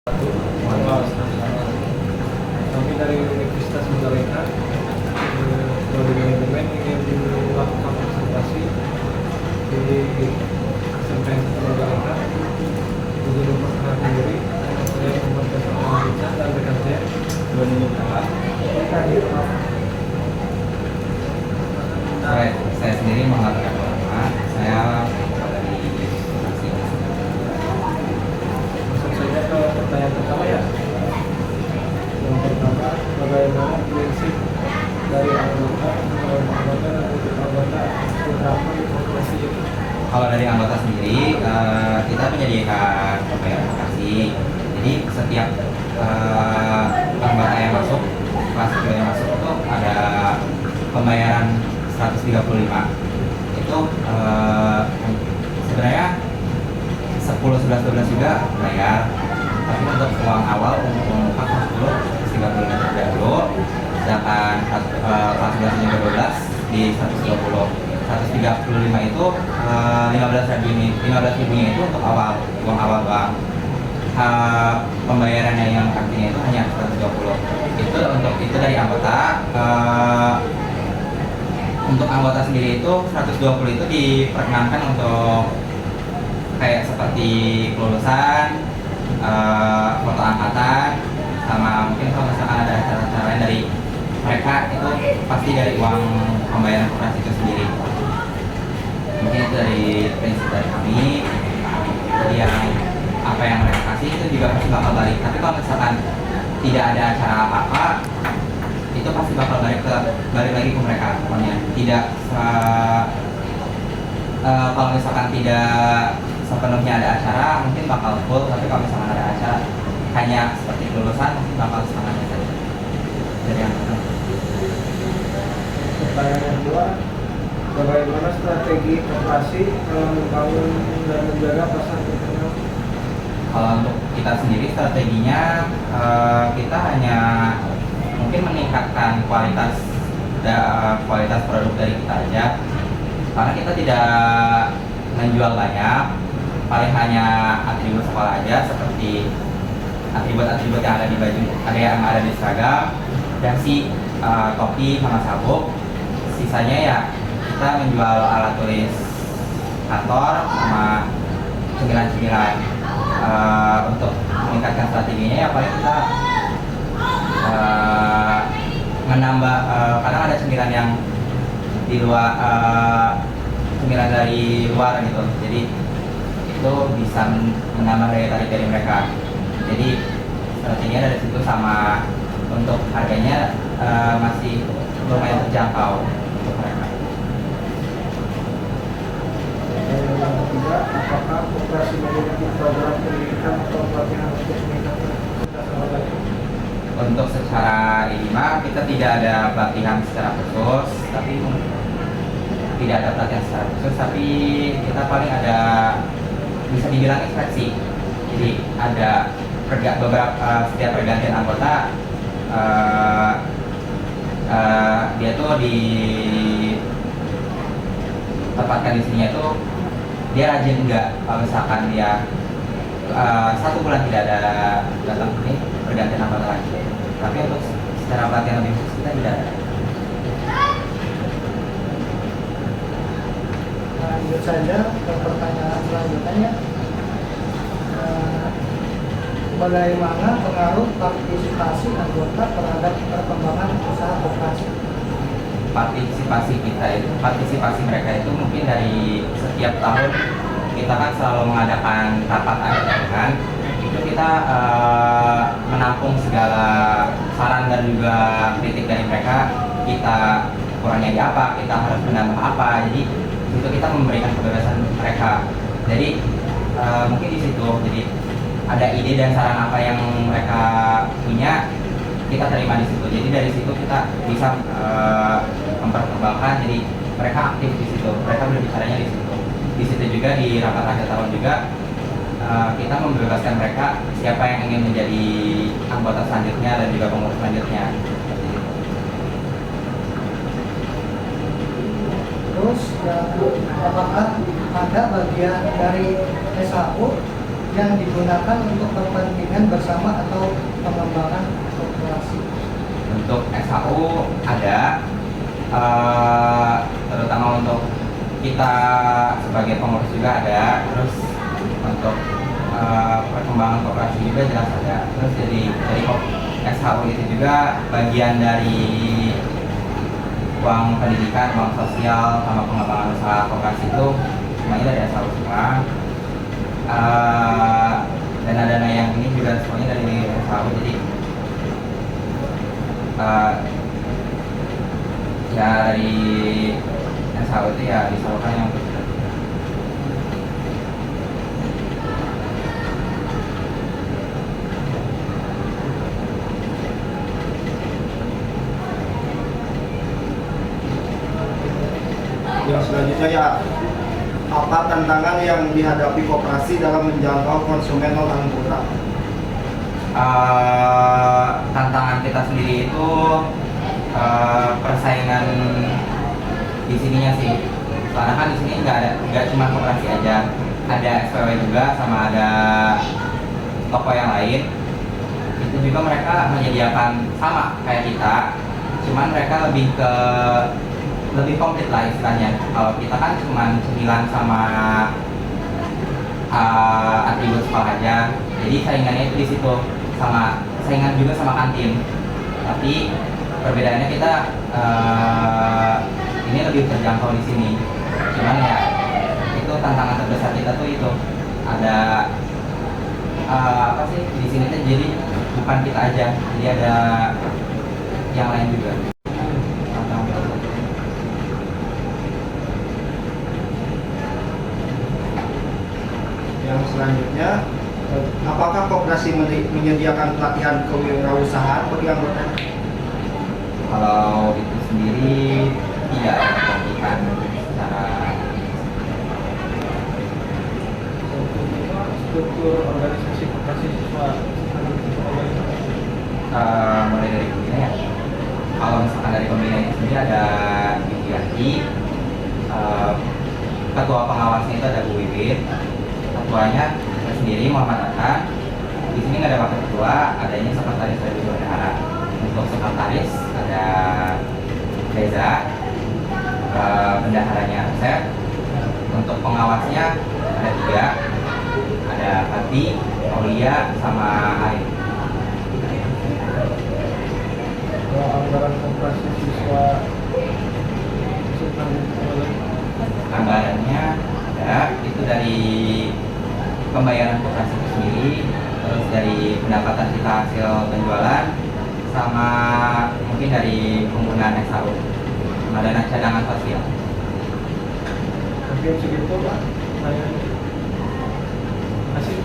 Kami dari Universitas Majalengka dari manajemen ingin melakukan observasi di SMPN Majalengka untuk memperkenalkan diri. Saya Muhammad Faisal dan rekan saya saya sendiri mengatakan bahwa saya dari Universitas. langsung saja ke pertanyaan pertama ya. Yang pertama, bagaimana prinsip dari anggota dan untuk anggota penerapan informasi itu? Kalau dari anggota sendiri, kita menyediakan pembayaran vokasi. Jadi setiap anggota yang masuk, kelas yang masuk itu ada pembayaran 135. Itu sebenarnya 10, 11, 12 juga bayar. Tapi untuk uang awal, untuk 4, 10, 135 terlebih dahulu. Sedangkan kelas 11 hingga 12 di 120. 135 itu 15 ribunya itu untuk awal, uang awal doang. Pembayarannya yang artinya itu hanya 120. Itu dari anggota. Untuk anggota sendiri itu 120 itu diperkenankan untuk kayak seperti kelulusan, foto angkatan, sama mungkin kalau misalkan ada acara-acara lain dari mereka itu pasti dari uang pembayaran koperasi itu sendiri. Mungkin itu dari prinsip dari kami. Jadi yang apa yang mereka kasih itu juga pasti bakal balik. Tapi kalau misalkan tidak ada acara apa-apa, itu pasti bakal balik lagi ke mereka. Pokoknya tidak kalau misalkan tidak sepenuhnya ada acara mungkin bakal full, tapi kalau misalkan ada acara hanya seperti kelulusan mungkin bakal setengahnya saja dari yang Pertanyaan yang kedua, bagaimana strategi operasi dalam membangun dan menjaga pasar internal? Kalau untuk kita sendiri strateginya kita hanya mungkin meningkatkan kualitas produk dari kita aja, karena kita tidak menjual banyak, paling hanya atribut sekolah aja seperti atribut-atribut yang ada di baju, ada yang ada di seragam, dasi, topi sama sabuk. Sisanya ya kita menjual alat tulis kantor sama cemilan-cemilan. Untuk meningkatkan strateginya ya paling kita menambah, kadang ada cemilan yang di luar, cemilan dari luar gitu, jadi itu bisa menambah daya tarik dari mereka. Jadi strateginya dari situ, sama untuk harganya masih lumayan terjangkau untuk mereka. Yang ketiga, apakah operasi memiliki program pendidikan atau pelatihan untuk meningkatkan kapasitas anggota? Untuk secara ini mah kita tidak ada pelatihan secara khusus, tapi kita paling ada, bisa dibilang inspeksi. Jadi ada setiap pergantian anggota, dia tuh ditempatkan di sini tuh dia rajin enggak. Kalau misalkan dia 1 bulan tidak ada datang ini, pergantian anggota lagi. Tapi untuk secara pelatihan lebih khusus kita tidak ada. Lanjut saja ke pertanyaan selanjutnya. Bagaimana pengaruh partisipasi anggota terhadap perkembangan usaha koperasi? Partisipasi mereka itu mungkin dari setiap tahun kita kan selalu mengadakan rapat akhir tahun. Itu kita menampung segala saran dan juga kritik dari mereka. Kita kurangnya di apa, kita harus menambah apa. Jadi itu kita memberikan kebebasan mereka. Jadi mungkin di situ, jadi ada ide dan saran apa yang mereka punya, kita terima di situ. Jadi dari situ kita bisa memperkembangkan. Jadi mereka aktif di situ, mereka berbicaranya di situ. Di situ juga di rapat akhir tahun juga kita membebaskan mereka siapa yang ingin menjadi anggota selanjutnya dan juga pengurus selanjutnya. Seperti itu. Terus apakah ada bagian dari SHU yang digunakan untuk kepentingan bersama atau pengembangan korporasi. Untuk SHU ada, terutama untuk kita sebagai pengurus juga ada, terus untuk perkembangan koperasi juga jelas ada. Terus dari SHU itu juga bagian dari uang pendidikan, uang sosial, sama pengembangan usaha koperasi itu semuanya dari SHU semua. Dana-dana yang ini juga semuanya dari SHU. Jadi ya dari SHU itu ya disalurkan yang untuk kita. Yang selanjutnya ya, apa tantangan yang dihadapi koperasi dalam menjangkau konsumen non anggota? Tantangan kita sendiri itu persaingan di sininya sih. Soalnya kan di sini nggak cuma koperasi aja, ada SPW juga sama ada toko yang lain. Itu juga mereka menyediakan sama kayak kita, cuman mereka lebih komplit lah istilahnya. Kalau kita kan cuma cemilan sama atribut sekolah aja, jadi saingannya itu di situ, sama saingan juga sama kantin. Tapi perbedaannya kita ini lebih terjangkau di sini. Cuman ya itu tantangan terbesar kita tuh itu ada apa sih di sini tuh, jadi bukan kita aja, jadi ada yang lain juga. Yang selanjutnya, apakah koperasi menyediakan pelatihan kewirausahaan bagi anggota? Kalau itu sendiri tidak ada pelatihan secara struktur organisasi koperasi siswa mulai dari pembina ya. Kalau misalkan dari pembina itu sendiri ada Yukiaki, ketua pengawasnya itu ada Bu Wiwit, ketuanya saya sendiri Muhammad Akan. Di sini nggak ada wakil ketua, adanya sekretaris dari bendahara. Untuk sekretaris ada Reza, bendaharanya Asep. Untuk pengawasnya ada 3, ada Hati, Aulia, sama Arif. kalau anggaran koperasi siswa Anggarannya ada, itu dari pembayaran koperasi itu sendiri, terus dari pendapatan kita hasil penjualan, sama mungkin dari penggunaan SHU, sama dana cadangan sosial. mungkin segitu Pak, saya kasih.